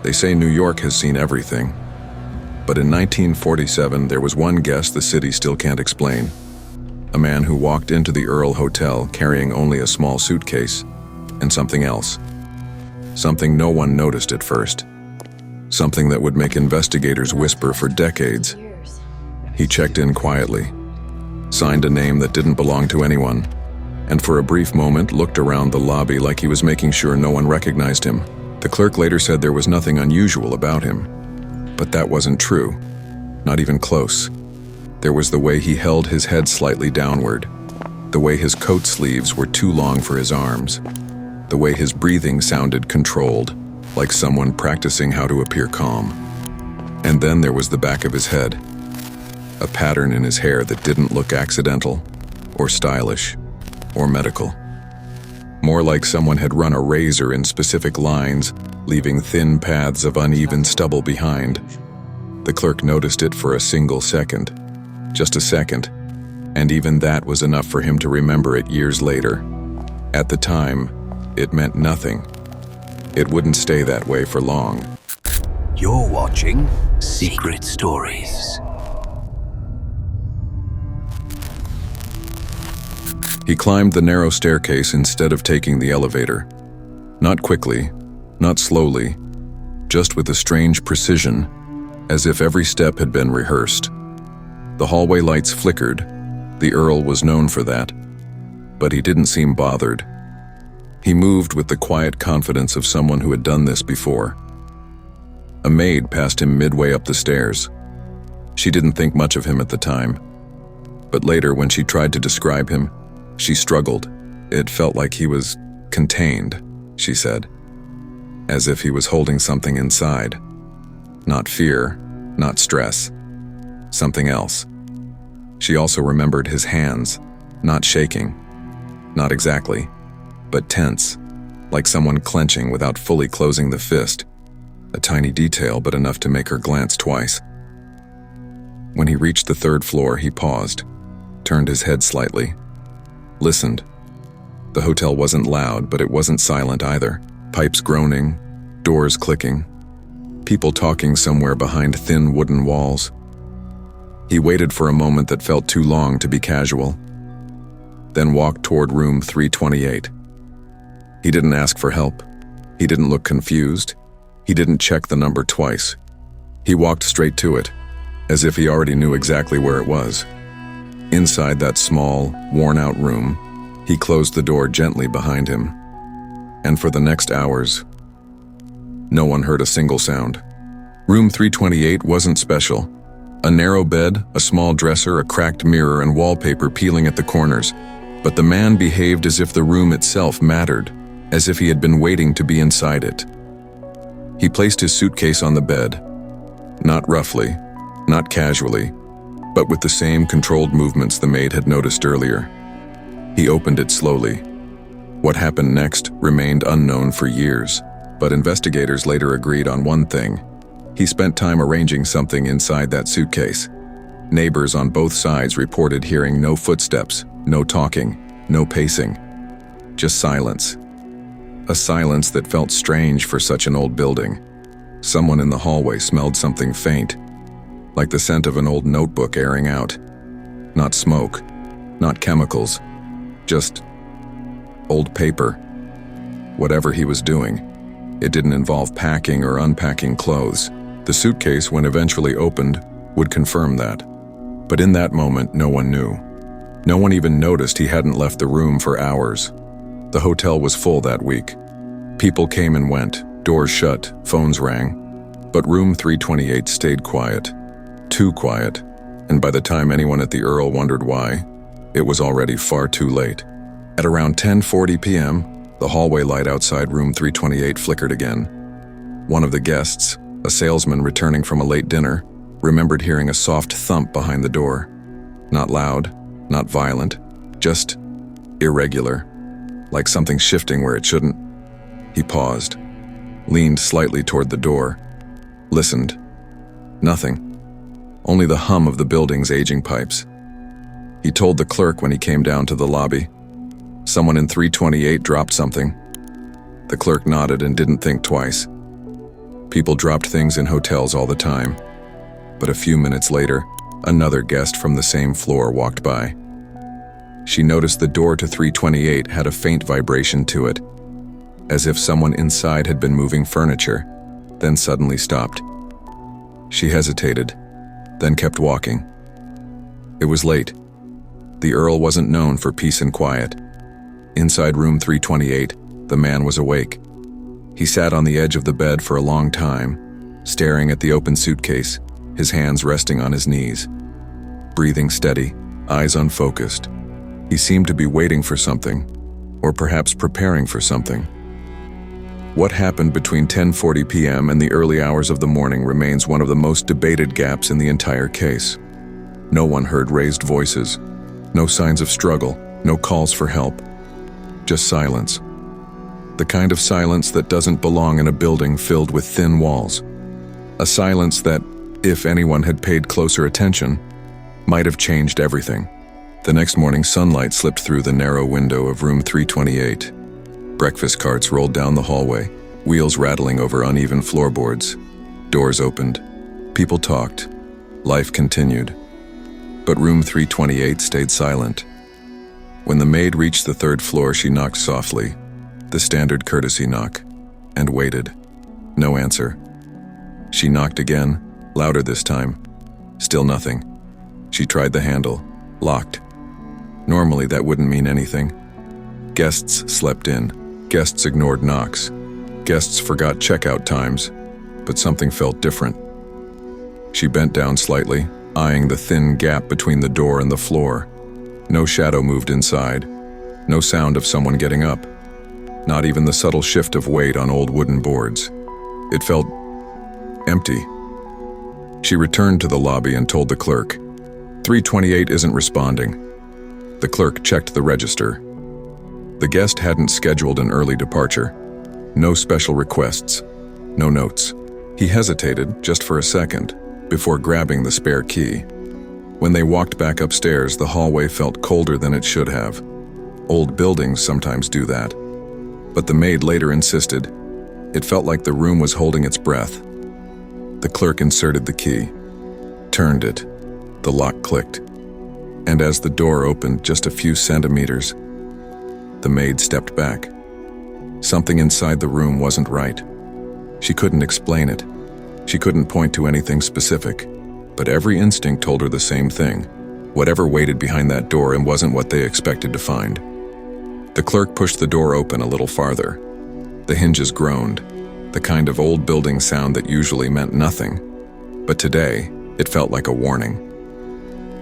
They say New York has seen everything. But in 1947, there was one guest the city still can't explain. A man who walked into the Earle Hotel carrying only a small suitcase and something else. Something no one noticed at first. Something that would make investigators whisper for decades. He checked in quietly, signed a name that didn't belong to anyone, and for a brief moment looked around the lobby like he was making sure no one recognized him. The clerk later said there was nothing unusual about him. But that wasn't true, not even close. There was the way he held his head slightly downward, the way his coat sleeves were too long for his arms, the way his breathing sounded controlled, like someone practicing how to appear calm. And then there was the back of his head, a pattern in his hair that didn't look accidental, or stylish, or medical. More like someone had run a razor in specific lines, leaving thin paths of uneven stubble behind. The clerk noticed it for a single second, just a second, and even that was enough for him to remember it years later. At the time, it meant nothing. It wouldn't stay that way for long. You're watching Secret Stories. He climbed the narrow staircase instead of taking the elevator. Not quickly, not slowly, just with a strange precision, as if every step had been rehearsed. The hallway lights flickered. The Earl was known for that. But he didn't seem bothered. He moved with the quiet confidence of someone who had done this before. A maid passed him midway up the stairs. She didn't think much of him at the time. But later, when she tried to describe him, she struggled. It felt like he was contained, she said, as if he was holding something inside. Not fear, not stress, something else. She also remembered his hands, not shaking, not exactly, but tense, like someone clenching without fully closing the fist. A tiny detail, but enough to make her glance twice. When he reached the third floor, he paused, turned his head slightly, listened. The hotel wasn't loud, but it wasn't silent either. Pipes groaning, doors clicking, people talking somewhere behind thin wooden walls. He waited for a moment that felt too long to be casual, then walked toward room 328. He didn't ask for help. He didn't look confused. He didn't check the number twice. He walked straight to it, as if he already knew exactly where it was. Inside that small, worn-out room, he closed the door gently behind him. And for the next hours, no one heard a single sound. Room 328 wasn't special. A narrow bed, a small dresser, a cracked mirror, and wallpaper peeling at the corners. But the man behaved as if the room itself mattered, as if he had been waiting to be inside it. He placed his suitcase on the bed, not roughly, not casually, but with the same controlled movements the maid had noticed earlier. He opened it slowly. What happened next remained unknown for years, but investigators later agreed on one thing. He spent time arranging something inside that suitcase. Neighbors on both sides reported hearing no footsteps, no talking, no pacing. Just silence. A silence that felt strange for such an old building. Someone in the hallway smelled something faint, like the scent of an old notebook airing out. Not smoke, not chemicals, just old paper. Whatever he was doing, it didn't involve packing or unpacking clothes. The suitcase, when eventually opened, would confirm that. But in that moment, no one knew. No one even noticed he hadn't left the room for hours. The hotel was full that week. People came and went, doors shut, phones rang. But room 328 stayed quiet. Too quiet. And by the time anyone at the Earle wondered why, it was already far too late. At around 10:40 p.m., the hallway light outside room 328 flickered again. One of the guests, a salesman returning from a late dinner, remembered hearing a soft thump behind the door. Not loud, not violent, just irregular, like something shifting where it shouldn't. He paused, leaned slightly toward the door, listened. Nothing. Only the hum of the building's aging pipes. He told the clerk when he came down to the lobby. Someone in 328 dropped something. The clerk nodded and didn't think twice. People dropped things in hotels all the time. But a few minutes later, another guest from the same floor walked by. She noticed the door to 328 had a faint vibration to it, as if someone inside had been moving furniture, then suddenly stopped. She hesitated, then kept walking. It was late. The Earle wasn't known for peace and quiet. Inside room 328, the man was awake. He sat on the edge of the bed for a long time, staring at the open suitcase, his hands resting on his knees. Breathing steady, eyes unfocused. He seemed to be waiting for something, or perhaps preparing for something. What happened between 10:40 p.m. and the early hours of the morning remains one of the most debated gaps in the entire case. No one heard raised voices, no signs of struggle, no calls for help. Just silence. The kind of silence that doesn't belong in a building filled with thin walls. A silence that, if anyone had paid closer attention, might have changed everything. The next morning, sunlight slipped through the narrow window of room 328. Breakfast carts rolled down the hallway, wheels rattling over uneven floorboards. Doors opened. People talked. Life continued. But room 328 stayed silent. When the maid reached the third floor, she knocked softly, the standard courtesy knock, and waited. No answer. She knocked again, louder this time. Still nothing. She tried the handle. Locked. Normally that wouldn't mean anything. Guests slept in. Guests ignored knocks. Guests forgot checkout times. But something felt different. She bent down slightly, eyeing the thin gap between the door and the floor. No shadow moved inside. No sound of someone getting up. Not even the subtle shift of weight on old wooden boards. It felt empty. She returned to the lobby and told the clerk, 328 isn't responding. The clerk checked the register. The guest hadn't scheduled an early departure. No special requests. No notes. He hesitated just for a second before grabbing the spare key. When they walked back upstairs, the hallway felt colder than it should have. Old buildings sometimes do that. But the maid later insisted. It felt like the room was holding its breath. The clerk inserted the key, turned it. The lock clicked. And as the door opened just a few centimeters, the maid stepped back. Something inside the room wasn't right. She couldn't explain it. She couldn't point to anything specific. But every instinct told her the same thing. Whatever waited behind that door and wasn't what they expected to find. The clerk pushed the door open a little farther. The hinges groaned, the kind of old building sound that usually meant nothing. But today, it felt like a warning.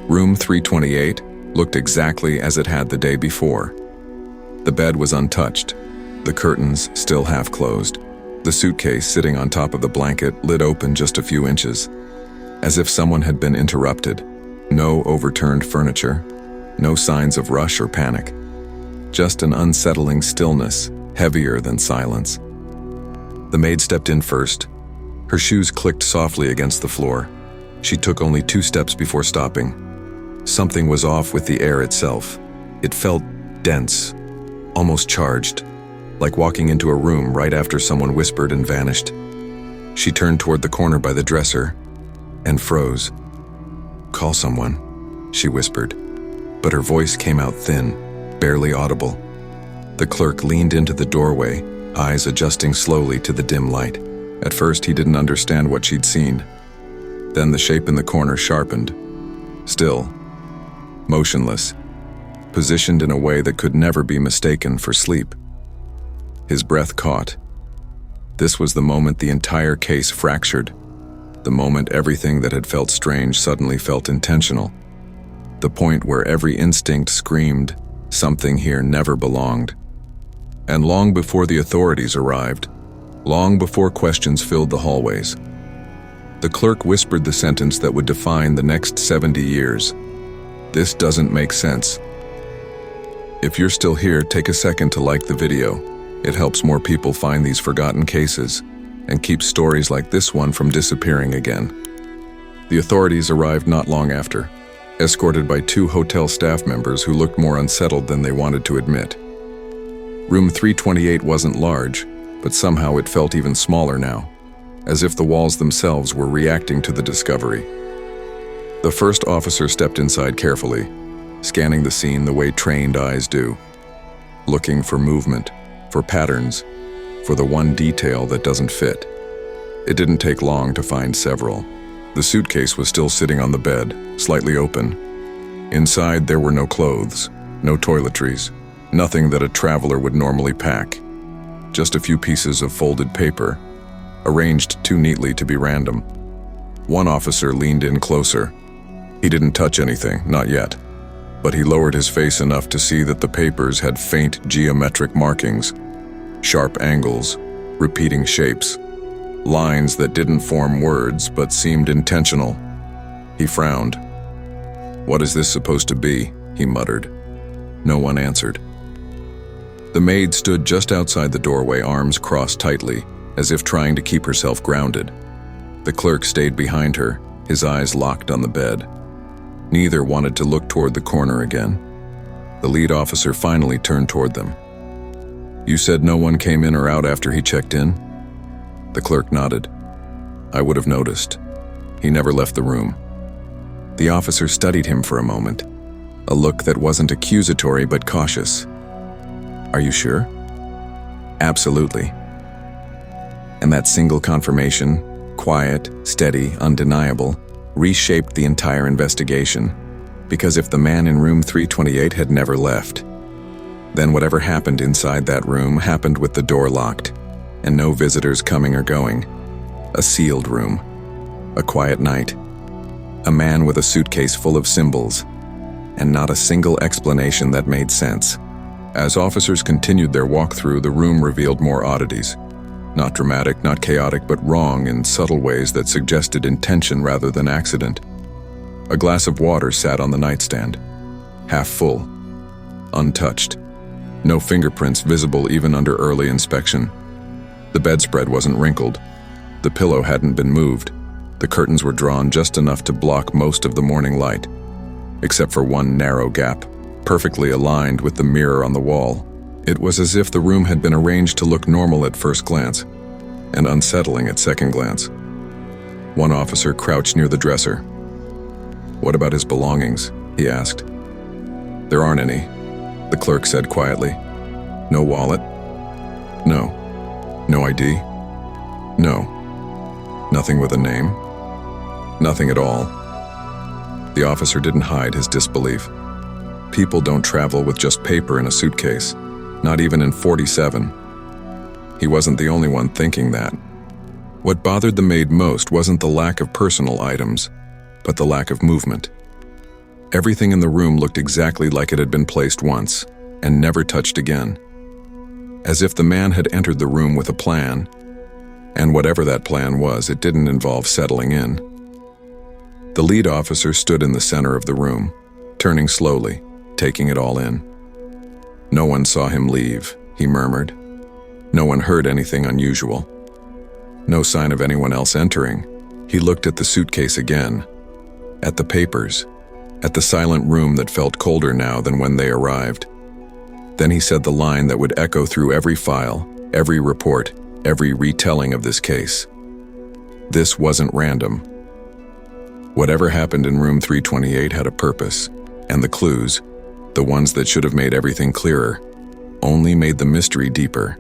Room 328 looked exactly as it had the day before. The bed was untouched, the curtains still half closed, the suitcase sitting on top of the blanket lid open just a few inches. As if someone had been interrupted. No overturned furniture, no signs of rush or panic. Just an unsettling stillness, heavier than silence. The maid stepped in first. Her shoes clicked softly against the floor. She took only 2 steps before stopping. Something was off with the air itself. It felt dense, almost charged, like walking into a room right after someone whispered and vanished. She turned toward the corner by the dresser and froze. "Call someone," she whispered, but her voice came out thin, barely audible. The clerk leaned into the doorway, eyes adjusting slowly to the dim light. At first, he didn't understand what she'd seen. Then the shape in the corner sharpened. Still, motionless, positioned in a way that could never be mistaken for sleep. His breath caught. This was the moment the entire case fractured. The moment everything that had felt strange suddenly felt intentional. The point where every instinct screamed, something here never belonged. And long before the authorities arrived, long before questions filled the hallways, the clerk whispered the sentence that would define the next 70 years. "This doesn't make sense." If you're still here, take a second to like the video. It helps more people find these forgotten cases and keep stories like this one from disappearing again. The authorities arrived not long after, escorted by 2 hotel staff members who looked more unsettled than they wanted to admit. Room 328 wasn't large, but somehow it felt even smaller now. as if the walls themselves were reacting to the discovery. The first officer stepped inside carefully, scanning the scene the way trained eyes do, looking for movement, for patterns, for the one detail that doesn't fit. It didn't take long to find several. The suitcase was still sitting on the bed, slightly open. Inside there were no clothes, no toiletries, nothing that a traveler would normally pack. Just a few pieces of folded paper, arranged too neatly to be random. One officer leaned in closer. He didn't touch anything, not yet, but he lowered his face enough to see that the papers had faint geometric markings, sharp angles, repeating shapes, lines that didn't form words but seemed intentional. He frowned. "What is this supposed to be?" he muttered. No one answered. The maid stood just outside the doorway, arms crossed tightly, as if trying to keep herself grounded. The clerk stayed behind her, his eyes locked on the bed. Neither wanted to look toward the corner again. The lead officer finally turned toward them. "You said no one came in or out after he checked in?" The clerk nodded. "I would have noticed. He never left the room." The officer studied him for a moment, a look that wasn't accusatory but cautious. "Are you sure?" "Absolutely." And that single confirmation, quiet, steady, undeniable, reshaped the entire investigation. Because if the man in room 328 had never left, then whatever happened inside that room happened with the door locked, and no visitors coming or going. A sealed room. A quiet night. A man with a suitcase full of symbols, and not a single explanation that made sense. As officers continued their walkthrough, the room revealed more oddities. Not dramatic, not chaotic, but wrong in subtle ways that suggested intention rather than accident. A glass of water sat on the nightstand, half full, untouched. No fingerprints visible even under early inspection. The bedspread wasn't wrinkled. The pillow hadn't been moved. The curtains were drawn just enough to block most of the morning light, except for one narrow gap, perfectly aligned with the mirror on the wall. It was as if the room had been arranged to look normal at first glance, and unsettling at second glance. One officer crouched near the dresser. "What about his belongings?" he asked. "There aren't any," the clerk said quietly. "No wallet?" "No." "No ID?" "No." "Nothing with a name?" "Nothing at all." The officer didn't hide his disbelief. People don't travel with just paper in a suitcase, not even in 47. He wasn't the only one thinking that. What bothered the maid most wasn't the lack of personal items, but the lack of movement. Everything in the room looked exactly like it had been placed once, and never touched again. As if the man had entered the room with a plan, and whatever that plan was, it didn't involve settling in. The lead officer stood in the center of the room, turning slowly, taking it all in. "No one saw him leave," he murmured. No one heard anything unusual. No sign of anyone else entering. He looked at the suitcase again, at the papers, at the silent room that felt colder now than when they arrived. Then he said the line that would echo through every file, every report, every retelling of this case. This wasn't random. Whatever happened in room 328 had a purpose, and the clues, the ones that should have made everything clearer, only made the mystery deeper.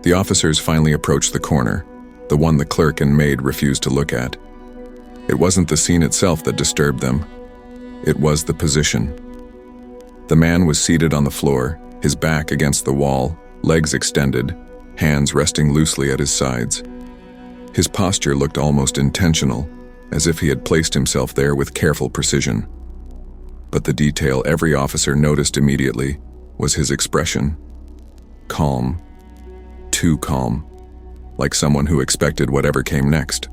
The officers finally approached the corner, the one the clerk and maid refused to look at. It wasn't the scene itself that disturbed them. It was the position. The man was seated on the floor, his back against the wall, legs extended, hands resting loosely at his sides. His posture looked almost intentional, as if he had placed himself there with careful precision. But the detail every officer noticed immediately was his expression. Calm. Too calm. Like someone who expected whatever came next.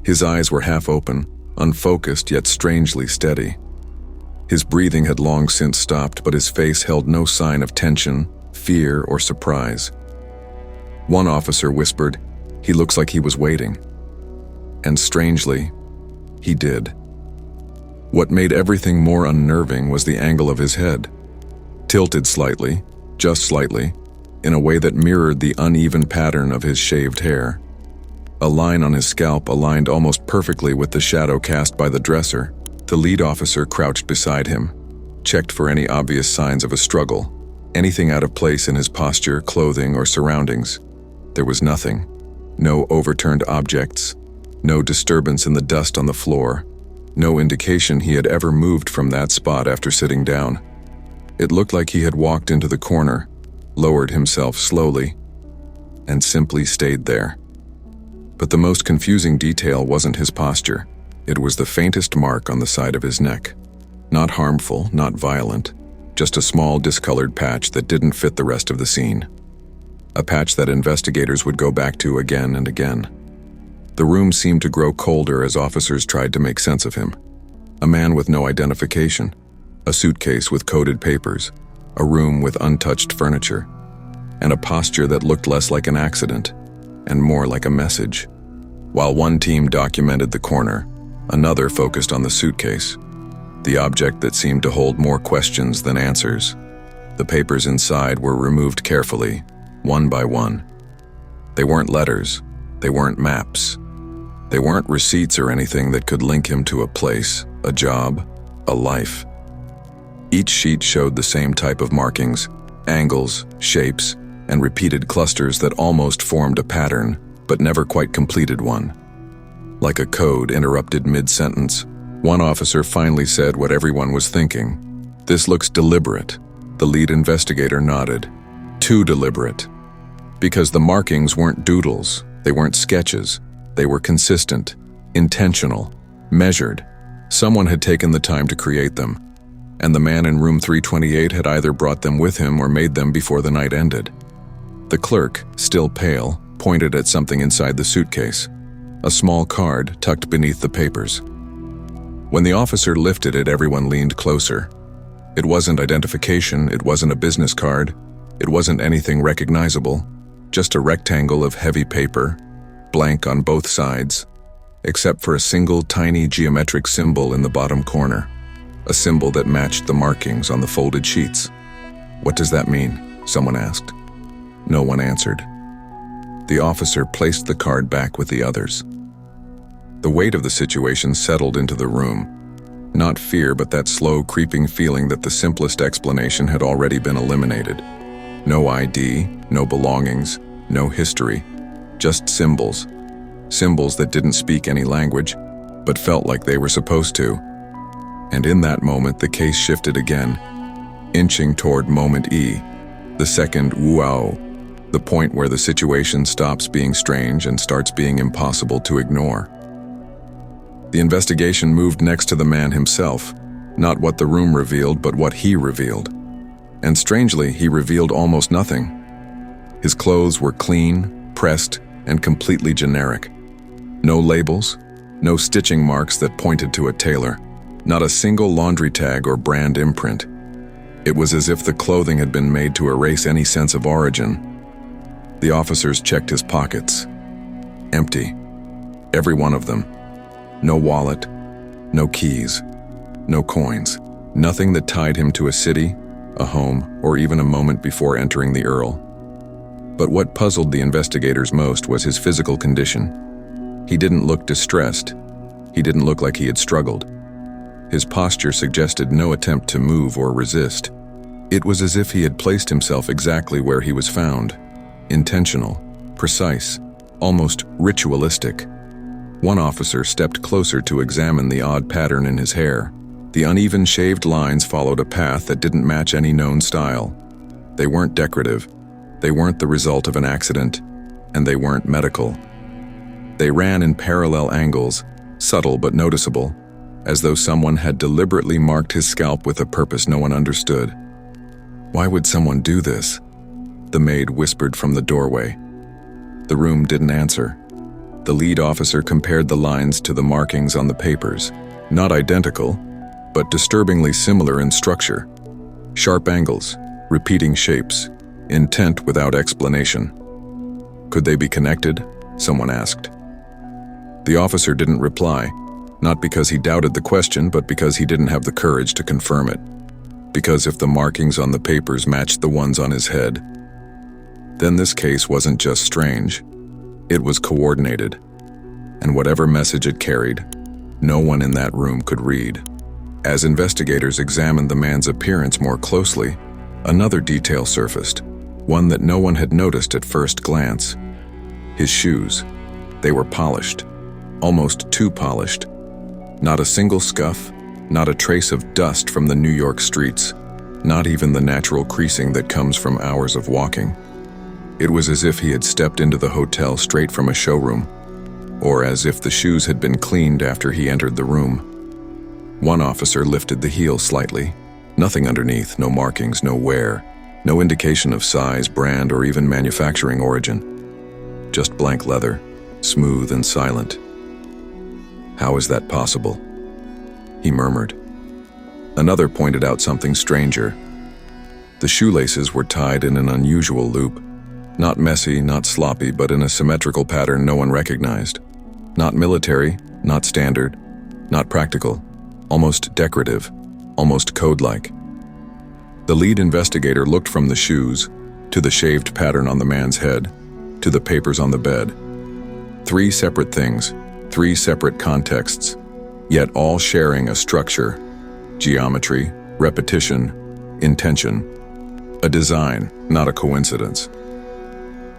His eyes were half open, unfocused yet strangely steady. His breathing had long since stopped, but his face held no sign of tension, fear, or surprise. One officer whispered, "He looks like he was waiting." And strangely, he did. What made everything more unnerving was the angle of his head. Tilted slightly, just slightly, in a way that mirrored the uneven pattern of his shaved hair. A line on his scalp aligned almost perfectly with the shadow cast by the dresser. The lead officer crouched beside him, checked for any obvious signs of a struggle, anything out of place in his posture, clothing, or surroundings. There was nothing. No overturned objects, no disturbance in the dust on the floor, no indication he had ever moved from that spot after sitting down. It looked like he had walked into the corner, lowered himself slowly, and simply stayed there. But the most confusing detail wasn't his posture. It was the faintest mark on the side of his neck. Not harmful, not violent, just a small discolored patch that didn't fit the rest of the scene. A patch that investigators would go back to again and again. The room seemed to grow colder as officers tried to make sense of him. A man with no identification, a suitcase with coded papers, a room with untouched furniture, and a posture that looked less like an accident and more like a message. While one team documented the corner, another focused on the suitcase, the object that seemed to hold more questions than answers. The papers inside were removed carefully, one by one. They weren't letters, they weren't maps, they weren't receipts or anything that could link him to a place, a job, a life. Each sheet showed the same type of markings, angles, shapes, and repeated clusters that almost formed a pattern, but never quite completed one. Like a code interrupted mid-sentence, one officer finally said what everyone was thinking. "This looks deliberate." The lead investigator nodded. Too deliberate. Because the markings weren't doodles, they weren't sketches, they were consistent, intentional, measured. Someone had taken the time to create them, and the man in room 328 had either brought them with him or made them before the night ended. The clerk, still pale, pointed at something inside the suitcase, a small card tucked beneath the papers. When the officer lifted it, everyone leaned closer. It wasn't identification, it wasn't a business card, it wasn't anything recognizable, just a rectangle of heavy paper, blank on both sides, except for a single tiny geometric symbol in the bottom corner, a symbol that matched the markings on the folded sheets. "What does that mean?" someone asked. No one answered. The officer placed the card back with the others. The weight of the situation settled into the room. Not fear, but that slow, creeping feeling that the simplest explanation had already been eliminated. No ID, no belongings, no history, just symbols. Symbols that didn't speak any language, but felt like they were supposed to. And in that moment, the case shifted again, inching toward moment E, the second wow, the point where the situation stops being strange and starts being impossible to ignore. The investigation moved next to the man himself, not what the room revealed, but what he revealed. And strangely, he revealed almost nothing. His clothes were clean, pressed, and completely generic. No labels, no stitching marks that pointed to a tailor, not a single laundry tag or brand imprint. It was as if the clothing had been made to erase any sense of origin. The officers checked his pockets. Empty. Every one of them. No wallet, no keys, no coins. Nothing that tied him to a city, a home, or even a moment before entering the Earle. But what puzzled the investigators most was his physical condition. He didn't look distressed. He didn't look like he had struggled. His posture suggested no attempt to move or resist. It was as if he had placed himself exactly where he was found. Intentional, precise, almost ritualistic. One officer stepped closer to examine the odd pattern in his hair. The uneven shaved lines followed a path that didn't match any known style. They weren't decorative, they weren't the result of an accident, and they weren't medical. They ran in parallel angles, subtle but noticeable, as though someone had deliberately marked his scalp with a purpose no one understood. "Why would someone do this?" the maid whispered from the doorway. The room didn't answer. The lead officer compared the lines to the markings on the papers. Not identical, but disturbingly similar in structure. Sharp angles, repeating shapes, intent without explanation. "Could they be connected?" someone asked. The officer didn't reply, not because he doubted the question, but because he didn't have the courage to confirm it. Because if the markings on the papers matched the ones on his head, then this case wasn't just strange. It was coordinated, and whatever message it carried, no one in that room could read. As investigators examined the man's appearance more closely, another detail surfaced, one that no one had noticed at first glance. His shoes. They were polished, almost too polished. Not a single scuff, not a trace of dust from the New York streets, not even the natural creasing that comes from hours of walking. It was as if he had stepped into the hotel straight from a showroom, or as if the shoes had been cleaned after he entered the room. One officer lifted the heel slightly. Nothing underneath, no markings, no wear, no indication of size, brand, or even manufacturing origin. Just blank leather, smooth and silent. "How is that possible?" he murmured. Another pointed out something stranger. The shoelaces were tied in an unusual loop. Not messy, not sloppy, but in a symmetrical pattern no one recognized. Not military, not standard, not practical, almost decorative, almost code-like. The lead investigator looked from the shoes to the shaved pattern on the man's head, to the papers on the bed. 3 separate things, 3 separate contexts, yet all sharing a structure, geometry, repetition, intention, a design, not a coincidence.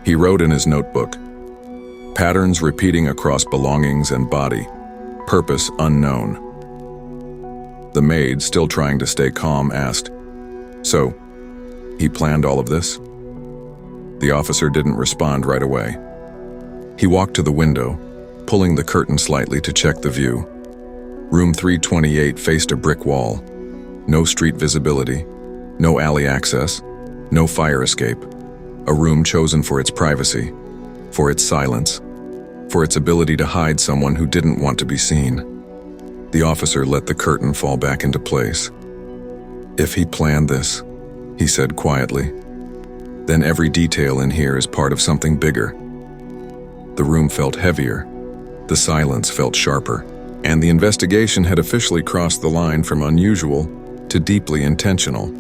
He wrote in his notebook, "Patterns repeating across belongings and body, purpose unknown." The maid, still trying to stay calm, asked, "So, he planned all of this?" The officer didn't respond right away. He walked to the window, pulling the curtain slightly to check the view. Room 328 faced a brick wall. No street visibility, no alley access, no fire escape. A room chosen for its privacy, for its silence, for its ability to hide someone who didn't want to be seen. The officer let the curtain fall back into place. "If he planned this," he said quietly, "then every detail in here is part of something bigger." The room felt heavier, the silence felt sharper, and the investigation had officially crossed the line from unusual to deeply intentional.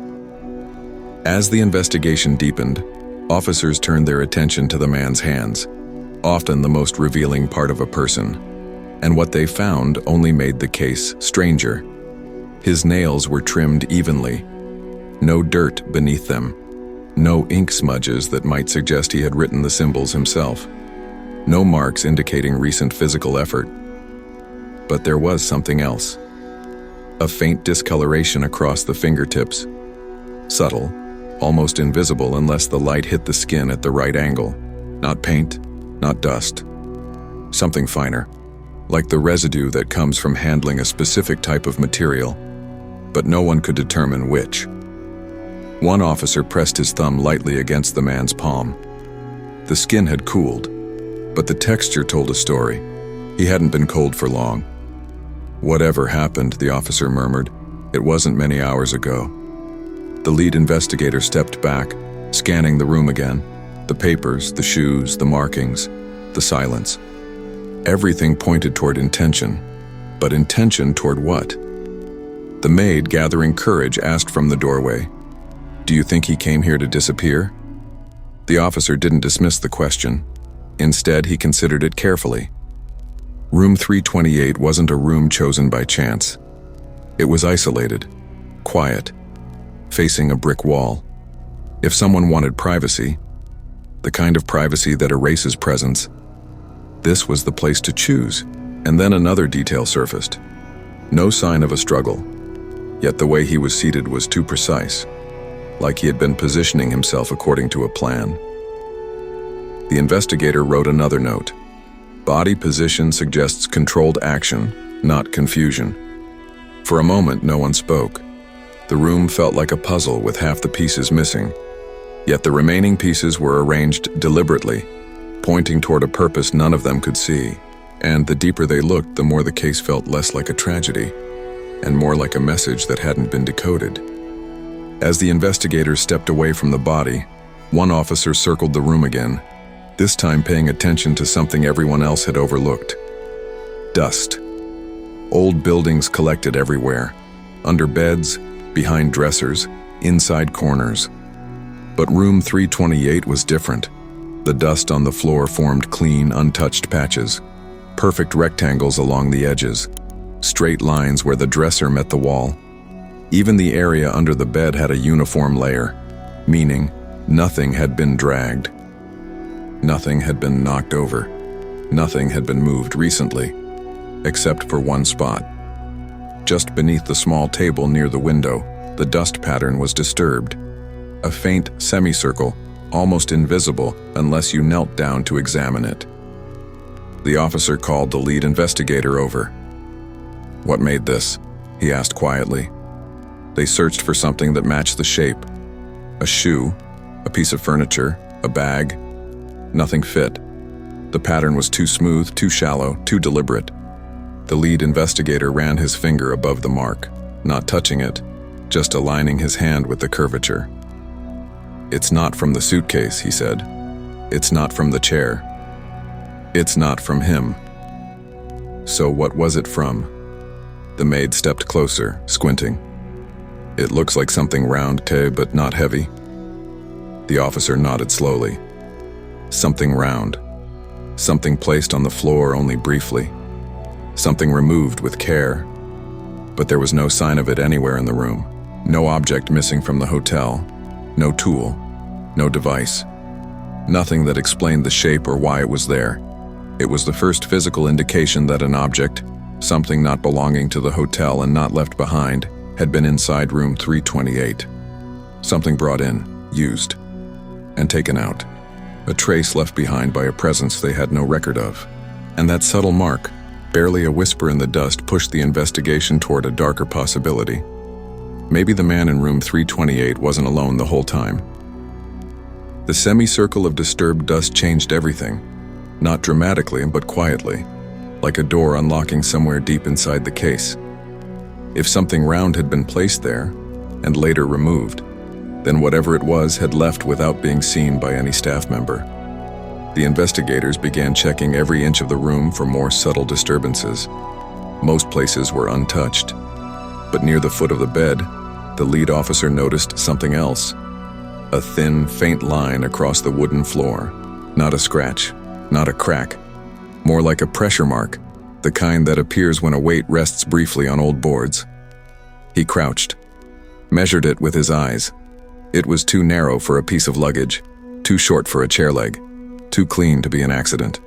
As the investigation deepened, officers turned their attention to the man's hands, often the most revealing part of a person, and what they found only made the case stranger. His nails were trimmed evenly, no dirt beneath them, no ink smudges that might suggest he had written the symbols himself, no marks indicating recent physical effort. But there was something else. A faint discoloration across the fingertips, subtle, almost invisible unless the light hit the skin at the right angle. Not paint, not dust. Something finer, like the residue that comes from handling a specific type of material, but no one could determine which. One officer pressed his thumb lightly against the man's palm. The skin had cooled, but the texture told a story. He hadn't been cold for long. "Whatever happened," the officer murmured, "it wasn't many hours ago." The lead investigator stepped back, scanning the room again. The papers, the shoes, the markings, the silence. Everything pointed toward intention. But intention toward what? The maid, gathering courage, asked from the doorway, "Do you think he came here to disappear?" The officer didn't dismiss the question. Instead, he considered it carefully. Room 328 wasn't a room chosen by chance. It was isolated, quiet, facing a brick wall. If someone wanted privacy, the kind of privacy that erases presence, this was the place to choose. And then another detail surfaced. No sign of a struggle, yet the way he was seated was too precise, like he had been positioning himself according to a plan. The investigator wrote another note. Body position suggests controlled action, not confusion. For a moment, no one spoke. The room felt like a puzzle with half the pieces missing. Yet the remaining pieces were arranged deliberately, pointing toward a purpose none of them could see. And the deeper they looked, the more the case felt less like a tragedy, and more like a message that hadn't been decoded. As the investigators stepped away from the body, one officer circled the room again, this time paying attention to something everyone else had overlooked. Dust. Old buildings collected everywhere, under beds, behind dressers, inside corners. But room 328 was different. The dust on the floor formed clean, untouched patches, perfect rectangles along the edges, straight lines where the dresser met the wall. Even the area under the bed had a uniform layer, meaning nothing had been dragged. Nothing had been knocked over. Nothing had been moved recently, except for one spot. Just beneath the small table near the window, the dust pattern was disturbed. A faint semicircle, almost invisible unless you knelt down to examine it. The officer called the lead investigator over. "What made this?" he asked quietly. They searched for something that matched the shape. A shoe, a piece of furniture, a bag. Nothing fit. The pattern was too smooth, too shallow, too deliberate. The lead investigator ran his finger above the mark, not touching it, just aligning his hand with the curvature. "It's not from the suitcase," he said. "It's not from the chair. It's not from him." "So what was it from?" The maid stepped closer, squinting. "It looks like something round, but not heavy." The officer nodded slowly. Something round. Something placed on the floor only briefly. Something removed with care. But there was no sign of it anywhere in the room. No object missing from the hotel. No tool. No device. Nothing that explained the shape or why it was there. It was the first physical indication that an object, something not belonging to the hotel and not left behind, had been inside room 328. Something brought in, used, and taken out. A trace left behind by a presence they had no record of. And that subtle mark, barely a whisper in the dust, pushed the investigation toward a darker possibility. Maybe the man in room 328 wasn't alone the whole time. The semicircle of disturbed dust changed everything, not dramatically but quietly, like a door unlocking somewhere deep inside the case. If something round had been placed there, and later removed, then whatever it was had left without being seen by any staff member. The investigators began checking every inch of the room for more subtle disturbances. Most places were untouched, but near the foot of the bed, the lead officer noticed something else. A thin, faint line across the wooden floor. Not a scratch, not a crack. More like a pressure mark, the kind that appears when a weight rests briefly on old boards. He crouched, measured it with his eyes. It was too narrow for a piece of luggage, too short for a chair leg, too clean to be an accident.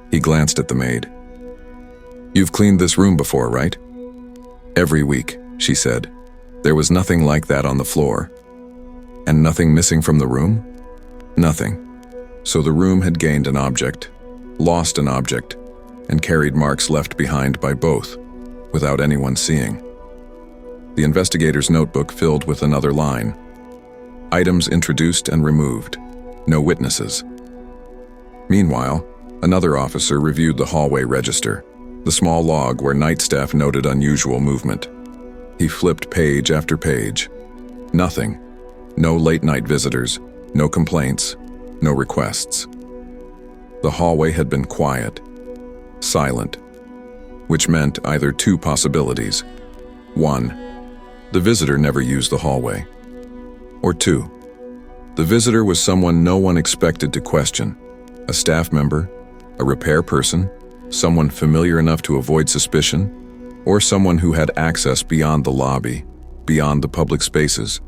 He glanced at the maid. "You've cleaned this room before, right?" "Every week," she said. There was nothing like that on the floor. "And nothing missing from the room?" "Nothing." So the room had gained an object, lost an object, and carried marks left behind by both, without anyone seeing. The investigator's notebook filled with another line. Items introduced and removed. No witnesses. Meanwhile, another officer reviewed the hallway register, the small log where night staff noted unusual movement. He flipped page after page. Nothing. No late-night visitors, no complaints, no requests. The hallway had been quiet, silent, which meant either two possibilities. One, the visitor never used the hallway. Or two, the visitor was someone no one expected to question. A staff member, a repair person, someone familiar enough to avoid suspicion, or someone who had access beyond the lobby, beyond the public spaces,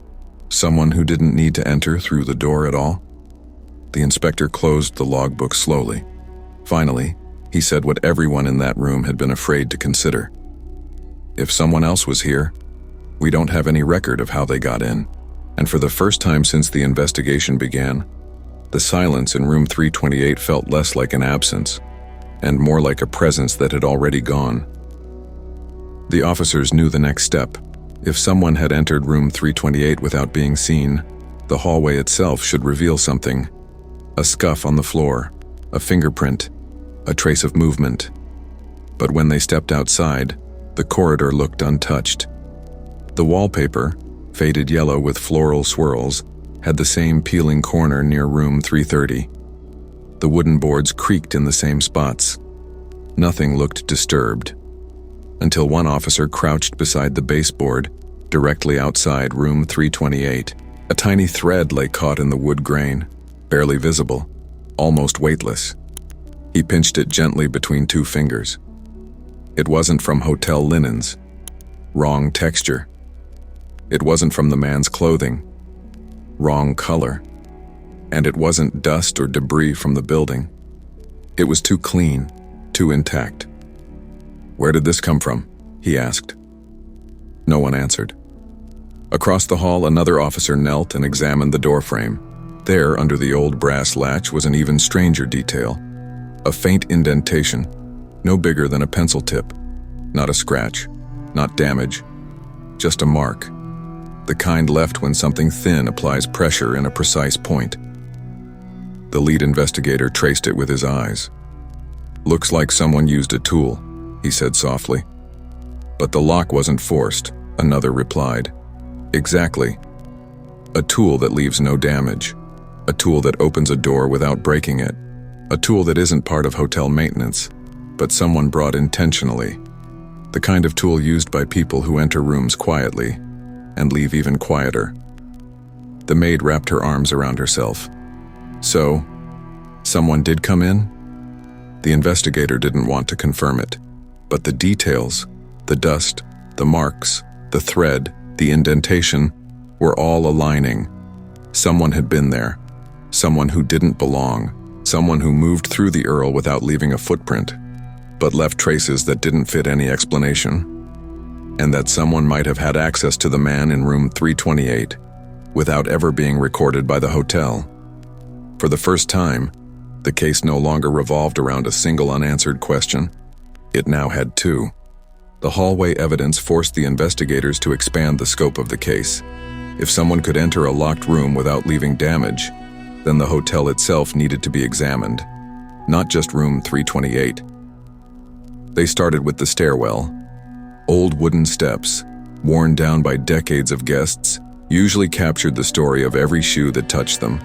someone who didn't need to enter through the door at all. The inspector closed the logbook slowly. Finally, he said what everyone in that room had been afraid to consider. "If someone else was here, we don't have any record of how they got in." And for the first time since the investigation began, the silence in room 328 felt less like an absence, and more like a presence that had already gone. The officers knew the next step. If someone had entered room 328 without being seen, the hallway itself should reveal something. A scuff on the floor, a fingerprint, a trace of movement. But when they stepped outside, the corridor looked untouched. The wallpaper, faded yellow with floral swirls, had the same peeling corner near room 330. The wooden boards creaked in the same spots. Nothing looked disturbed, until one officer crouched beside the baseboard, directly outside room 328. A tiny thread lay caught in the wood grain, barely visible, almost weightless. He pinched it gently between two fingers. It wasn't from hotel linens. Wrong texture. It wasn't from the man's clothing. Wrong color. And it wasn't dust or debris from the building. It was too clean, too intact. "Where did this come from?" he asked. No one answered. Across the hall, another officer knelt and examined the doorframe. There, under the old brass latch, was an even stranger detail. A faint indentation, no bigger than a pencil tip. Not a scratch, not damage, just a mark. The kind left when something thin applies pressure in a precise point. The lead investigator traced it with his eyes. "Looks like someone used a tool," he said softly. "But the lock wasn't forced," another replied. "Exactly. A tool that leaves no damage. A tool that opens a door without breaking it. A tool that isn't part of hotel maintenance, but someone brought intentionally. The kind of tool used by people who enter rooms quietly and leave even quieter." The maid wrapped her arms around herself. "So, someone did come in?" The investigator didn't want to confirm it, but the details, the dust, the marks, the thread, the indentation, were all aligning. Someone had been there. Someone who didn't belong. Someone who moved through the Earle without leaving a footprint, but left traces that didn't fit any explanation. And that someone might have had access to the man in room 328 without ever being recorded by the hotel. For the first time, the case no longer revolved around a single unanswered question. It now had two. The hallway evidence forced the investigators to expand the scope of the case. If someone could enter a locked room without leaving damage, then the hotel itself needed to be examined, not just room 328. They started with the stairwell. Old wooden steps, worn down by decades of guests, usually captured the story of every shoe that touched them.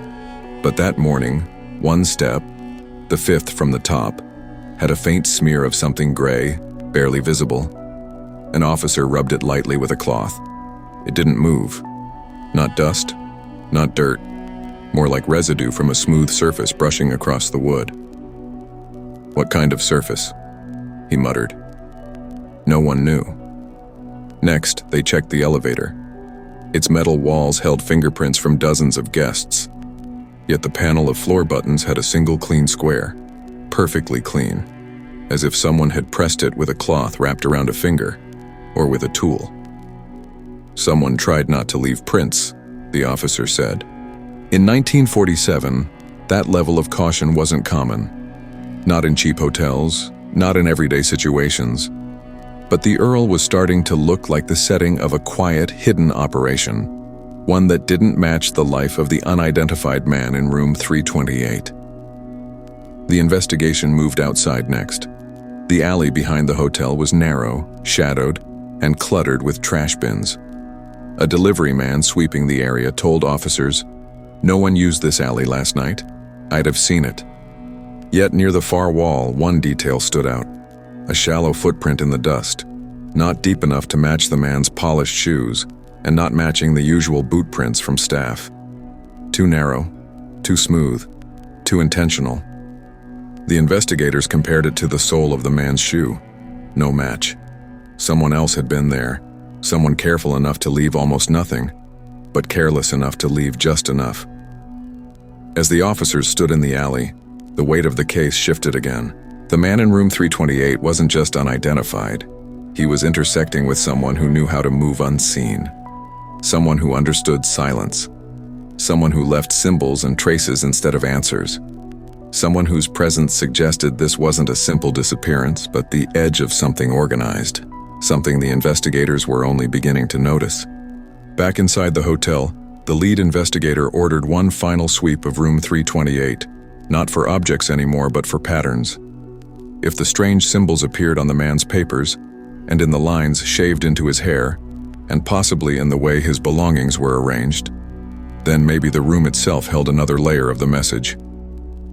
But that morning, one step, the fifth from the top, had a faint smear of something gray, barely visible. An officer rubbed it lightly with a cloth. It didn't move. Not dust, not dirt, more like residue from a smooth surface brushing across the wood. "What kind of surface?" he muttered. No one knew. Next, they checked the elevator. Its metal walls held fingerprints from dozens of guests. Yet the panel of floor buttons had a single clean square, perfectly clean, as if someone had pressed it with a cloth wrapped around a finger, or with a tool. "Someone tried not to leave prints," the officer said. In 1947, that level of caution wasn't common. Not in cheap hotels, not in everyday situations. But the Earle was starting to look like the setting of a quiet, hidden operation, one that didn't match the life of the unidentified man in room 328. The investigation moved outside next. The alley behind the hotel was narrow, shadowed, and cluttered with trash bins. A delivery man sweeping the area told officers, "No one used this alley last night. I'd have seen it." Yet near the far wall, one detail stood out. A shallow footprint in the dust, not deep enough to match the man's polished shoes, and not matching the usual boot prints from staff. Too narrow, too smooth, too intentional. The investigators compared it to the sole of the man's shoe. No match. Someone else had been there, someone careful enough to leave almost nothing, but careless enough to leave just enough. As the officers stood in the alley, the weight of the case shifted again. The man in room 328 wasn't just unidentified. He was intersecting with someone who knew how to move unseen. Someone who understood silence. Someone who left symbols and traces instead of answers. Someone whose presence suggested this wasn't a simple disappearance, but the edge of something organized. Something the investigators were only beginning to notice. Back inside the hotel, the lead investigator ordered one final sweep of room 328, not for objects anymore, but for patterns. If the strange symbols appeared on the man's papers, and in the lines shaved into his hair, and possibly in the way his belongings were arranged, then maybe the room itself held another layer of the message.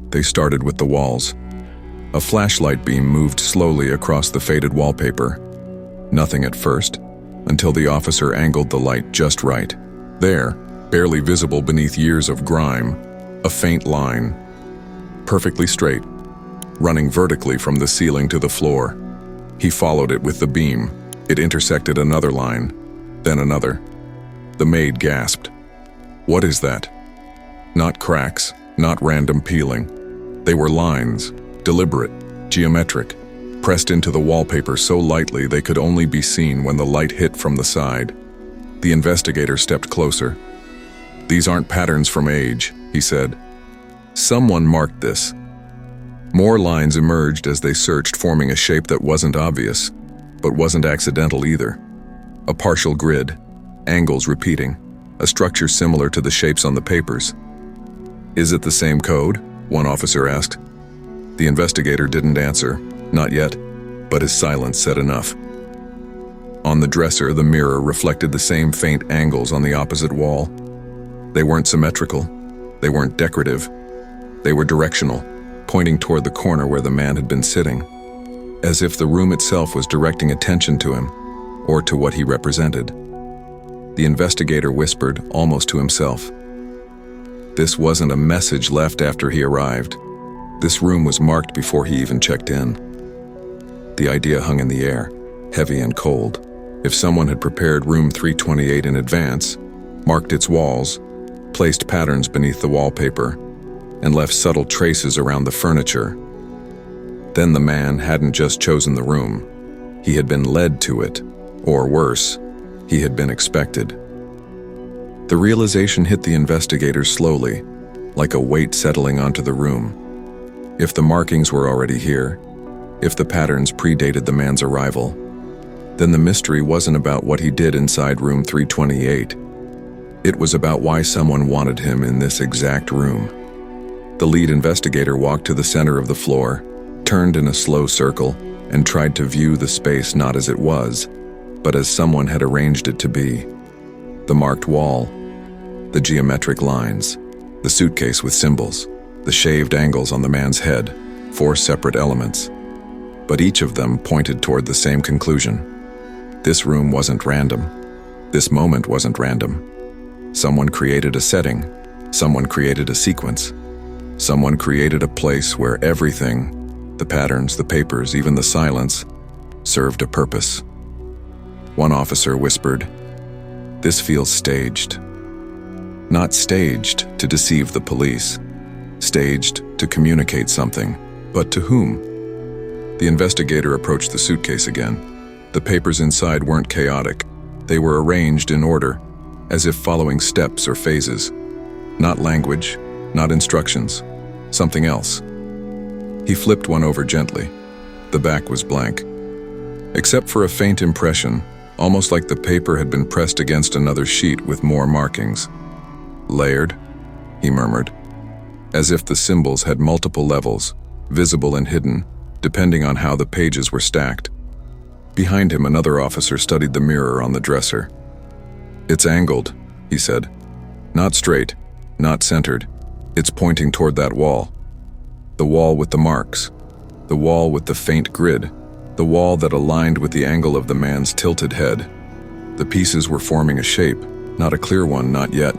They started with the walls. A flashlight beam moved slowly across the faded wallpaper. Nothing at first, until the officer angled the light just right. There, barely visible beneath years of grime, a faint line. Perfectly straight, running vertically from the ceiling to the floor. He followed it with the beam. It intersected another line, then another. The maid gasped. "What is that?" Not cracks, not random peeling. They were lines, deliberate, geometric, pressed into the wallpaper so lightly they could only be seen when the light hit from the side. The investigator stepped closer. "These aren't patterns from age," he said. "Someone marked this." More lines emerged as they searched, forming a shape that wasn't obvious, but wasn't accidental either. A partial grid, angles repeating, a structure similar to the shapes on the papers. "Is it the same code?" one officer asked. The investigator didn't answer, not yet, but his silence said enough. On the dresser, the mirror reflected the same faint angles on the opposite wall. They weren't symmetrical, they weren't decorative, they were directional, pointing toward the corner where the man had been sitting, as if the room itself was directing attention to him, or to what he represented. The investigator whispered, almost to himself. This wasn't a message left after he arrived. This room was marked before he even checked in. The idea hung in the air, heavy and cold. If someone had prepared room 328 in advance, marked its walls, placed patterns beneath the wallpaper, and left subtle traces around the furniture, then the man hadn't just chosen the room. He had been led to it, or worse, he had been expected. The realization hit the investigators slowly, like a weight settling onto the room. If the markings were already here, if the patterns predated the man's arrival, then the mystery wasn't about what he did inside room 328. It was about why someone wanted him in this exact room. The lead investigator walked to the center of the floor, turned in a slow circle, and tried to view the space not as it was, but as someone had arranged it to be. The marked wall, the geometric lines, the suitcase with symbols, the shaved angles on the man's head, 4 separate elements. But each of them pointed toward the same conclusion. This room wasn't random. This moment wasn't random. Someone created a setting. Someone created a sequence. Someone created a place where everything, the patterns, the papers, even the silence, served a purpose. One officer whispered, "This feels staged." Not staged to deceive the police, staged to communicate something, but to whom? The investigator approached the suitcase again. The papers inside weren't chaotic. They were arranged in order, as if following steps or phases. Not language, not instructions, something else. He flipped one over gently. The back was blank, except for a faint impression, almost like the paper had been pressed against another sheet with more markings. "Layered," he murmured, as if the symbols had multiple levels, visible and hidden, depending on how the pages were stacked. Behind him, another officer studied the mirror on the dresser. "It's angled," he said. "Not straight, not centered. It's pointing toward that wall. The wall with the marks. The wall with the faint grid. The wall that aligned with the angle of the man's tilted head. The pieces were forming a shape, not a clear one, not yet,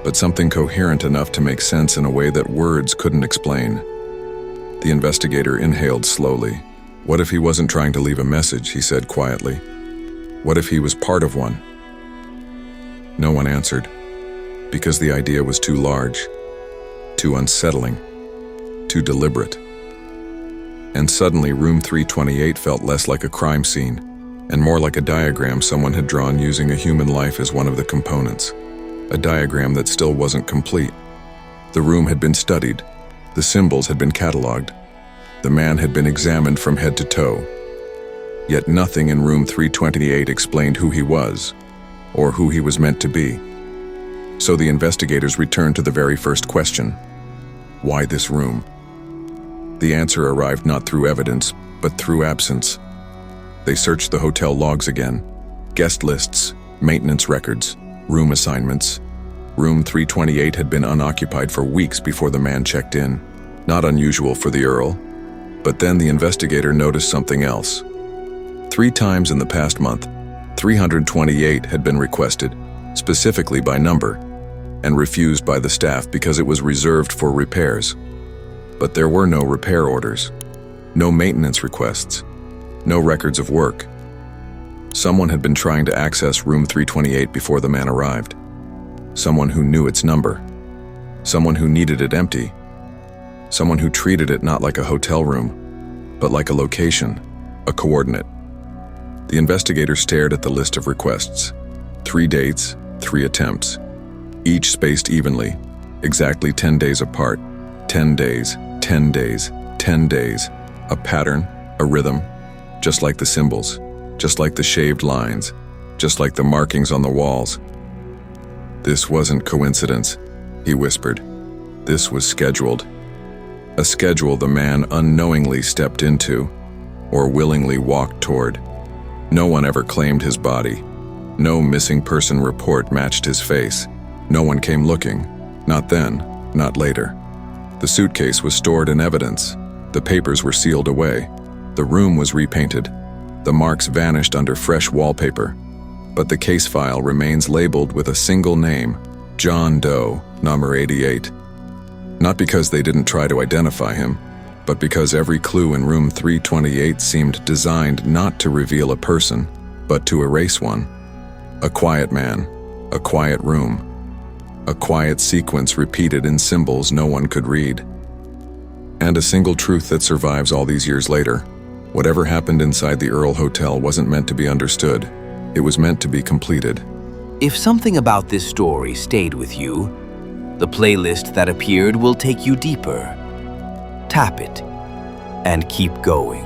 but something coherent enough to make sense in a way that words couldn't explain." The investigator inhaled slowly. What if he wasn't trying to leave a message, he said quietly. What if he was part of one? No one answered, because the idea was too large, too unsettling, too deliberate. And suddenly room 328 felt less like a crime scene, and more like a diagram someone had drawn using a human life as one of the components. A diagram that still wasn't complete. The room had been studied. The symbols had been cataloged. The man had been examined from head to toe. Yet nothing in room 328 explained who he was, or who he was meant to be. So the investigators returned to the very first question. Why this room? The answer arrived not through evidence, but through absence. They searched the hotel logs again. Guest lists, maintenance records, room assignments. Room 328 had been unoccupied for weeks before the man checked in. Not unusual for the Earle. But then the investigator noticed something else. 3 times in the past month, 328 had been requested, specifically by number, and refused by the staff because it was reserved for repairs. But there were no repair orders, No maintenance requests. No records of work. Someone had been trying to access room 328 before the man arrived. Someone who knew its number. Someone who needed it empty. Someone who treated it not like a hotel room, but like a location, a coordinate. The investigator stared at the list of requests. 3 dates, 3 attempts, each spaced evenly, exactly 10 days apart. 10 days, 10 days, 10 days. A pattern, a rhythm, just like the symbols, just like the shaved lines, just like the markings on the walls. This wasn't coincidence, he whispered. This was scheduled. A schedule the man unknowingly stepped into, or willingly walked toward. No one ever claimed his body. No missing person report matched his face. No one came looking. Not then, not later. The suitcase was stored in evidence. The papers were sealed away. The room was repainted. The marks vanished under fresh wallpaper. But the case file remains labeled with a single name, John Doe, number 88. Not because they didn't try to identify him, but because every clue in room 328 seemed designed not to reveal a person, but to erase one. A quiet man, a quiet room, a quiet sequence repeated in symbols no one could read. And a single truth that survives all these years later. Whatever happened inside the Earle Hotel wasn't meant to be understood. It was meant to be completed. If something about this story stayed with you, the playlist that appeared will take you deeper. Tap it and keep going.